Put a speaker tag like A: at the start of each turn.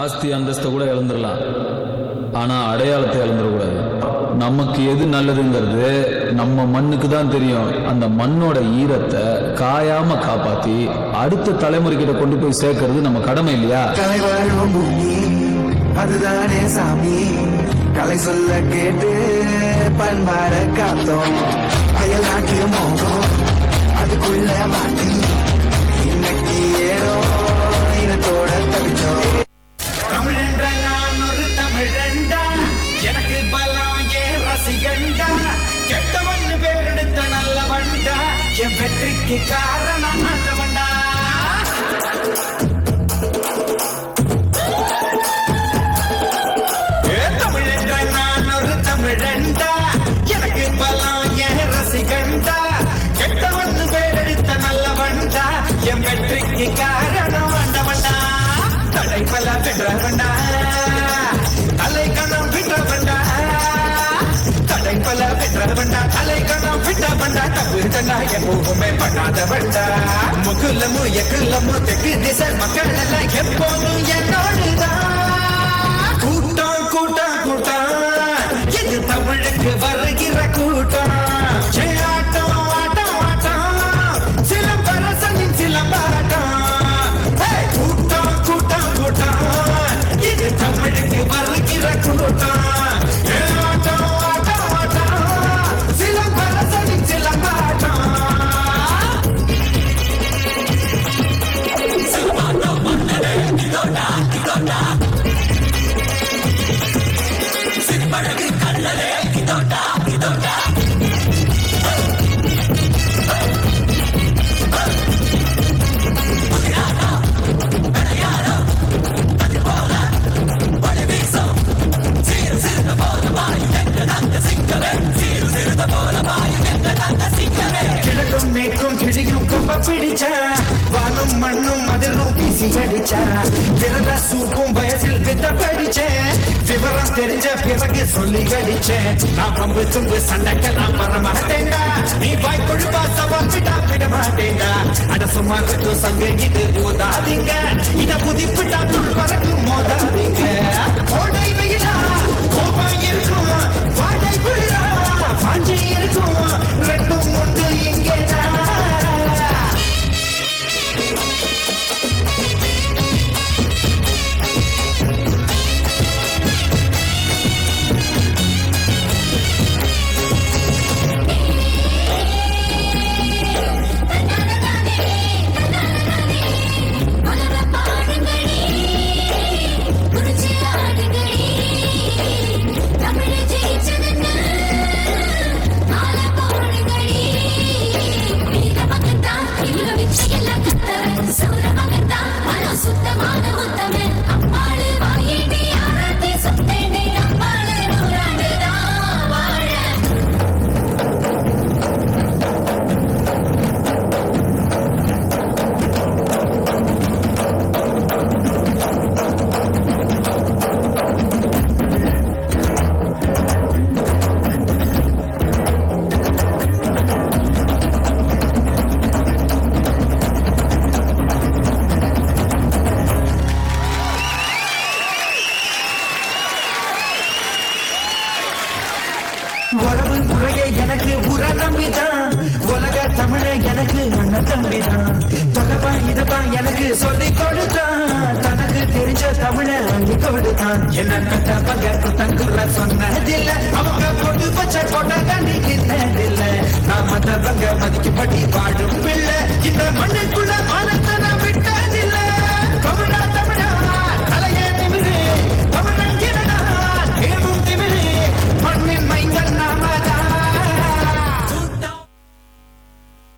A: ஆஸ்தி அந்தஸ்தை கூட இழந்துடலாம், ஆனா அடையாளத்தை இழந்துடக்கூடாது. நமக்கு எது நல்லதுங்கிறது நம்ம மண்ணுக்கு தான் தெரியும். அந்த மண்ணோட ஈரத்தை காயாம காப்பாத்தி அடுத்த தலைமுறைகிட்ட கொண்டு போய் சேர்க்கறது நம்ம கடமை இல்லையா?
B: அதுதானே சாமி, கலை சொல்ல கேட்டு பண்பாட காத்தோம். அயல் நாட்டு மோகம் அதுக்குள்ள மாட்டி இன்னைக்கு ஏறோ இனத்தோட தவிச்சோம்.
C: தமிழென்ற நான் ஒரு தமிழண்டா, எனக்கு பலம் ஏன் ரசிகண்டா, கெட்டவன் பேரெடுத்த நல்ல வண்டா, என் வெற்றிக்கு காரணம் ஆண்டவண்டா. தமிழென்ற நான் ஒரு தமிழண்டா, எனக்கு பலம் ஏன் ரசிகண்டா, கெட்டவன் பேரெடுத்த நல்ல வண்டா, என் வெற்றிக்கு காரணம் ஆண்டவண்டா. தடை பல பெற்றவண்டா, தலை கணம் விட்டவண்டா, தடை பல பெற்றவண்டா, தலை கணம் விட்டவண்டா, தப்பு தண்டா எப்போவுமே பண்ணாதவண்டா. முகுலமு எக்குலமு தெற்கு திசை மக்கள் எல்லாம் எப்போதும் என்னோடுதான். கூட்டம் கூட்டம் கூட்டம் இது தமிழுக்கு வருகிற கூட்டம். ஆட்டம் ஆட்டம் ஆட்டம் சிலம்பரசனின் சிலம்பாட்டம். கூட்டம் கூட்டம் கூட்டம் இது தமிழுக்கு வருகிற கூட்டம். ஆட்டம் ஆட்டம் ஆட்டம் சிலம்பரசனின் சிலம்பாட்டம். கிழக்கும் மேற்கும் கிழியும் கொம்ப பிடிச்ச வானும் மண்ணும் அதிலும் வீசி அடிச்ச விரத சூப்பும் வயசில் வித்த படிச்சேன். விவரம் தெரிஞ்ச பிறகு சொல்லி அடிச்சேன். நான் பம்பு தும்பு சண்டைக்கெல்லாம் வர மாட்டேங்கா, நீ வாய் கொழுப்பா சவால் விடா விட மாட்டேங்கா. அட சுமாருக்கு சங்க இது போதாதீங்க, இத புதிப்பிட்டா துள் பறக்கும் மோதாதீங்க. கோடை வெயிலா கோபம் இருக்கும், வாடை குளிரா வாஞ்சி இருக்கும், ரெண்டும் ஒன்று இங்கேதான். உறவு முறையே எனக்கு உர நம்பிதான், உலக தமிழ எனக்கு அண்ணன் தம்பிதான். தொகப்பா இதப்பா எனக்கு சொல்லி கொடுத்தான், தனக்கு தெரிஞ்ச தமிழ அள்ளி கொடுத்தான். என்ன பங்க தங்குற சொன்னதில்லை, அவங்க பொண்ணு பச்சை கொண்ட தண்ணிக்கிட்டதில்லை. நான் மற்றவங்க மதிக்கப்படி வாழும் பிள்ளை, இந்த மண்ணுக்குள்ள